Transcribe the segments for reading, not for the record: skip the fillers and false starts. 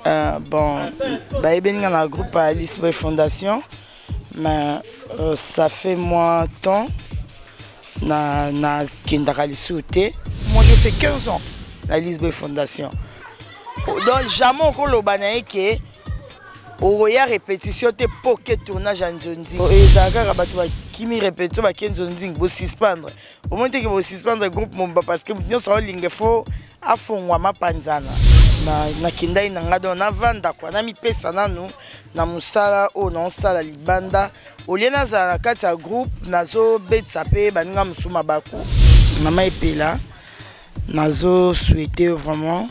Bon, bah, il y a un groupe à Lisboy Fondation, mais ça fait moins de temps que moi je fais 15 ans à Lisboy Fondation. Donc jamais encore le banaï que au y a répétition te poké tournage en Nzonzi. Et ça a qui me répète ba Nzonzi bo suspendre. Au moins que bo suspendre groupe mon parce que nous ça lingue fo afongwa mapanzana. Na kindai na ngado na vanda kwa na mipesa nanu na musala o na sala libanda oliena za na kati ya groupe nazo betsa pe baninga musuma baku mama epela nazo souhaiter vraiment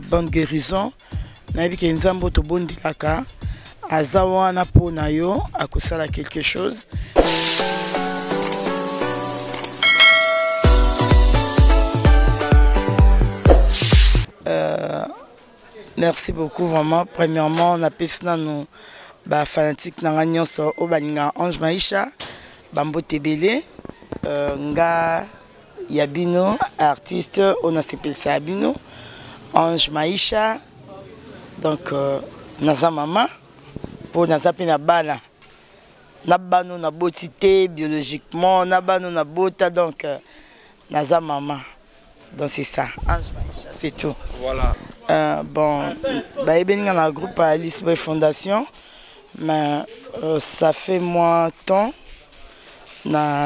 bonne guérison na bi ke nzambo to bondilaka azawa na pona yo akosala quelque chose. Merci beaucoup vraiment. Premièrement, on a pensé à nous fanatiques n'anganyonso au balinga Ange Maïcha, Bambo Tebele, nga Yabino, artiste, on a s'appelé ça Yabino, Ange Maïcha, donc naza mama, pour naza pena bana, nabano na botité biologiquement, nabano na bota donc naza mama. Donc c'est ça, Ange Maïcha, c'est tout. Voilà. Bon, bah, il y a un groupe à Lisboy Fondation, mais ça fait moins de temps que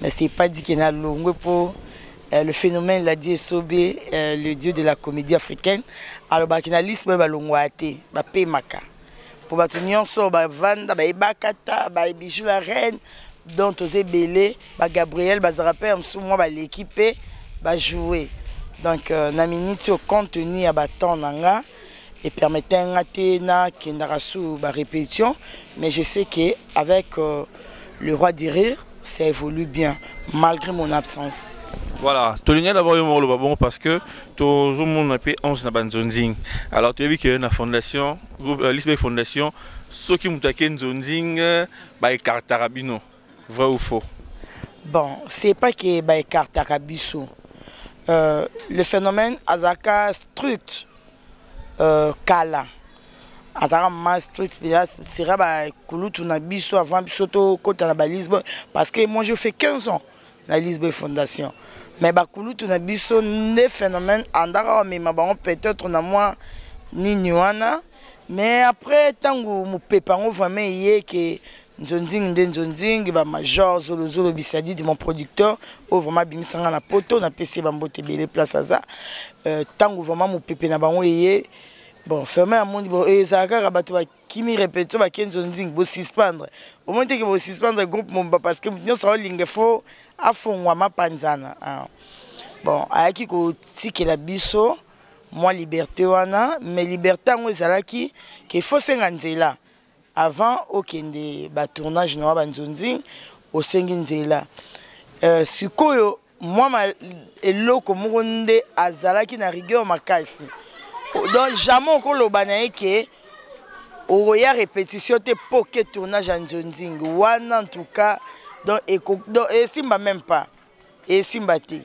mais ce n'est pas dit qu'il y a un long pour le phénomène l'a dit Sobé, le dieu de la comédie africaine. Alors, il y a Lisboy Balongwate, Maka. Pour battre so Vanda, Bakata, Bijou la reine, dont Osé Belé, Gabriel, Bazarapé, moi l'équipe va jouer. Donc, na minute au contenu à bâton nanga et permettait un na kendarasu ba répétition, mais je sais que avec le roi du rire, ça évolue bien malgré mon absence. Voilà, tu as d'abord eu le bon parce que tout le monde a payé 11 na banzonzing. Alors tu as vu que la fondation, groupe Lisboy Fondation, ceux qui ont attaqué Nzonzing, bah Cartarabino, vrai ou faux? Bon, c'est pas que bah Cartarabiso. Le phénomène Azaka struct Kala Azaka mas struct sera ba kulutu na biso avant bisoto kota na Lisbonne parce que moi je fais 15 ans na Lisbonne Fondation mais ba kulutu na biso ne phénomène andara mais ma bango peut-être na moi ni nywana mais après tango mu pepango vraiment yé que Nzonzing ba major Zolo Bisadi de mon producteur au vraiment bimisanga na poto na PC Bambo Tebele place aza tango vraiment mu pepe na bango yé bon fermé à monde bon ezaka rabato ba kimi répéter ba Nzonzing bo suspendre au moins que bo suspendre groupe mon parce que nous ça lingue fo afongwa mapanzana bon ayaki ko tikela biso moi liberté wana mais liberté ngo ezalaki que faut senganzela avant aucun tournage na banzonzi au Senginzela sikoyo moi eloko mugonde azalaki na rigueur makasi donc jamais encore le banaï que au y a répétition te poké tournage en Nzonzi wana en tout cas donc et simba même pas et simba te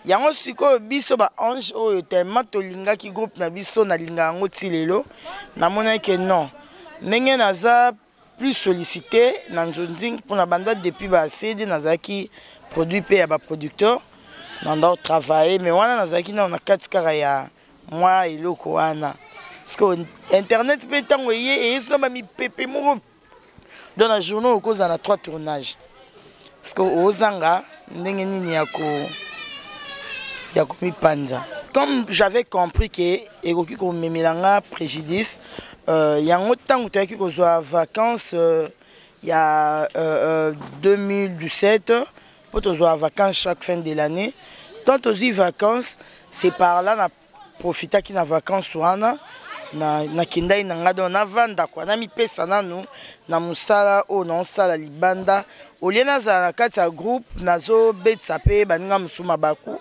yango sikoyo biso ba ange oyo tellement tolinga ki groupe na biso na linga ngo tilelo na mona que non Nengen naza plus sollicité dans Nzonzing pour la bande depuis ba CD nazaki produit payé à ba producteur dans travailler mais wana nazaki na na katikara ya moi eloko wana parce que internet peut tango yé et so ba mi pepe mo dans la journée au cause na 3 tournages parce que ozanga ndenge nini ya mi panza comme j'avais compris que ekoki ko memelanga préjudice il y a un temps où tu as eu vacances il y a 2017 pour te jouer vacances chaque fin de l'année. Tant tu as eu vacances, c'est par là na profiter qui na vacances wana na kindai na ngado na vanda kwa na mipesa nanu na musala o na sala libanda oliena za na kati ya groupe nazo betsa pe baninga musuma baku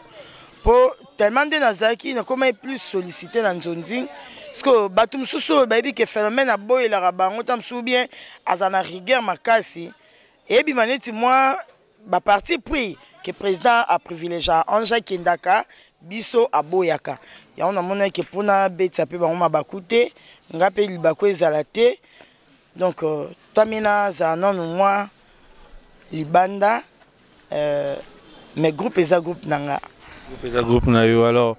pour tellement de nazaki na comment plus sollicité dans Nzonzing parce que batum susu baby que phénomène a boy la rabango tam sou bien azana rigueur makasi et bi maneti moi ba parti pris que président a privilégié Anja Kindaka biso aboyaka ya on a mona ke pona betsa pe ba ngoma bakute ngape libako ezala te donc tamina za non moi libanda mais groupe eza groupe nanga groupe na yo alors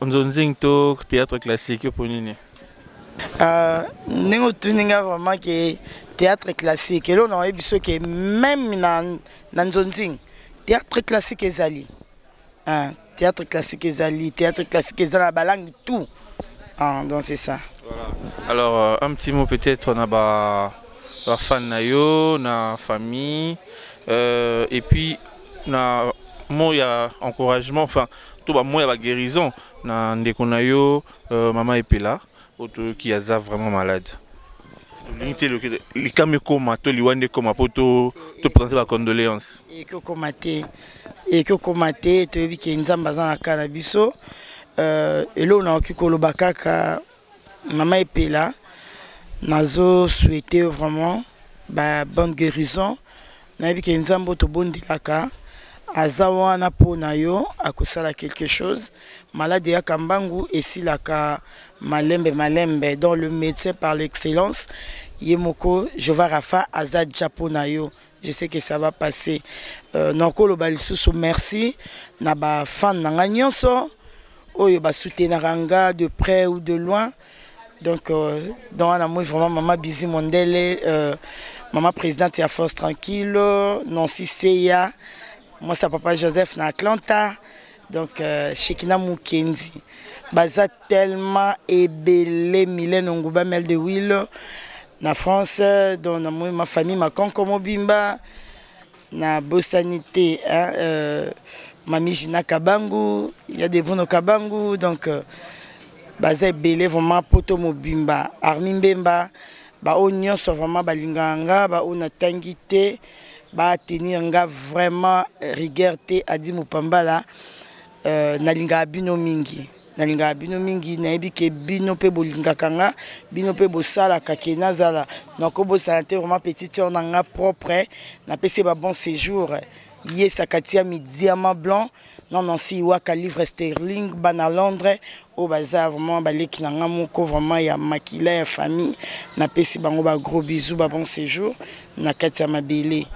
nzonzing to théâtre classique pour nini nengo tuninga vraiment que théâtre classique et là on a biso que même na nzonzing théâtre classique ezali théâtre classique ezali théâtre classique ezala balangue tout donc c'est ça voilà. Alors un petit mot peut-être on a ba fan na yo na famille et puis na moi il y a encouragement enfin tout ba moi il y a guérison na ndeko na yo maman epela auto qui a vraiment malade limiter le camé coma to liwande coma poto to présenter la condoléance et que commater to bi ke nzamba za na kana biso et là on a okikolo bakaka maman epela nazo souhaiter vraiment bonne guérison na bi ke nzambo to bondelaka azawa na pona yo akosala quelque chose malade ya kambangu esilaka malembe dans le médecin par l'excellence yemoko Jova Rafa azad japona yo je sais que ça va passer nokolo balisusu merci na ba fan na nyonso oyo ba souteniranga de près ou de loin donc dans la moi vraiment maman Bizi Mondele maman présidente ya Force Tranquille Nancy Seya moi c'est papa Joseph na Atlanta donc Shekina Mukendi baza tellement ebele Mylène Ngouba Mel de Will na France dans ma famille ma konko mobimba na Bosanité Mami Jina Kabangu il y a des bons Kabangu donc baza ebele vraiment poto mobimba Armin Bemba ba onyo so vraiment balinganga ba ona tangité ba tenir nga vraiment rigueur te adi mopambala nalinga bino mingi na yebi ke bino pe bolingaka nga bino pe bosala kake nazala nako bosala te vraiment petite on nga propre na pese ba bon séjour ye sakatia mi diamant blanc non si waka livre sterling bana Londres au bazar vraiment baleki na nga moko vraiment ya makila ya famille na pese bango ba gros bisous ba bon séjour na katia mabele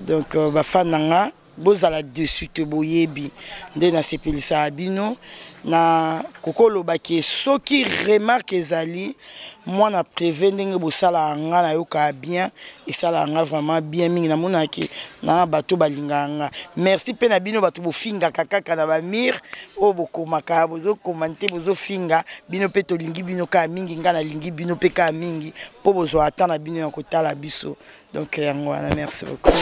donc ba fananga bozala dessus te boyebi nde na sepelisa bino na kokolo baki soki remarque ezali moi na prévé ndenge bosala nga na yoka bien et sala nga vraiment bien mingi na monaki na bato balinganga merci pe na bino bato bofinga kaka na ba mir o bokomaka bozo commenter bozo finga bino pe to lingi bino ka mingi nga na lingi bino pe ka mingi po bozo atana bino ya kotala biso donc yango wana merci beaucoup.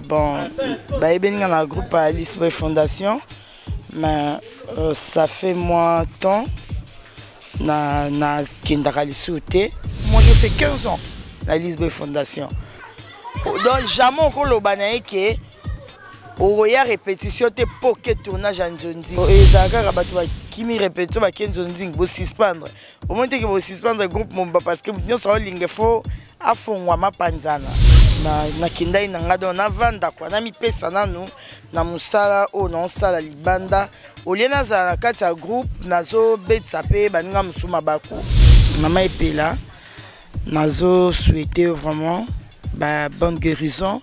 Bon, dans le groupe à Lisboa Fondation, mais ça fait moins de temps que moi je fais 15 ans à Lisboa Fondation. Donc jamais on a que au répétition te poké tournage en Nzonzing. Et ça qui me répète ba Nzonzing bo suspendre. Au moins que bo suspendre le groupe mon parce que nous ça lingue fo afongwa mapanzana. Na kindai na ngado na vanda kwa na mipesa nanu na musala o na sala libanda oliena za na kati ya groupe nazo betsa pe baninga musuma baku mama epela nazo souhaiter vraiment bonne guérison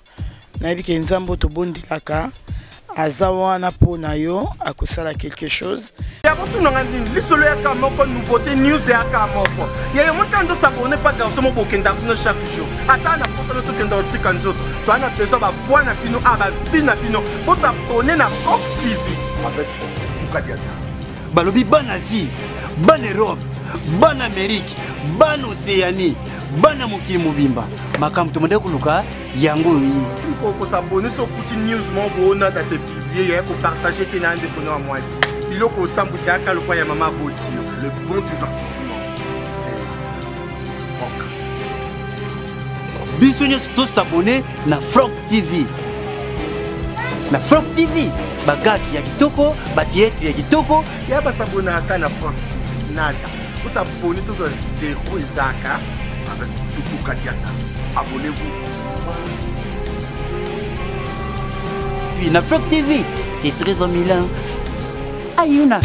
na bi ke nzambo to bondelaka azawa na pona yo akosala quelque chose ya botu nanga ndini lisolo ya kamoko nouveauté news ya kamoko ya montando s'abonner pas garçon mo bokenda kuno chaque jour ata na posa to kenda otika nzoto to ana besoin ba voix na bino aba vina bino pour s'abonner na Rock TV avec Mukadiata balobi ban Asie ban Europe ban Amérique ban Océanie bana mokili mobimba makambo tomode kuluka yango yi ko s'abonner sur petit news mo bona da se publier ya ko partager tena ndeko na moi ici biloko sambu se aka lokwa ya mama boti le bon divertissement c'est Franck TV biso nyos to s'abonner na Franck TV bagaki ya kitoko batietri ya kitoko ya ba s'abonner aka na Franck TV nada ko s'abonner to zéro ezaka avec Tutu Kadiata. Abonnez-vous. puis na Floc TV c'est Trésor Milan ayuna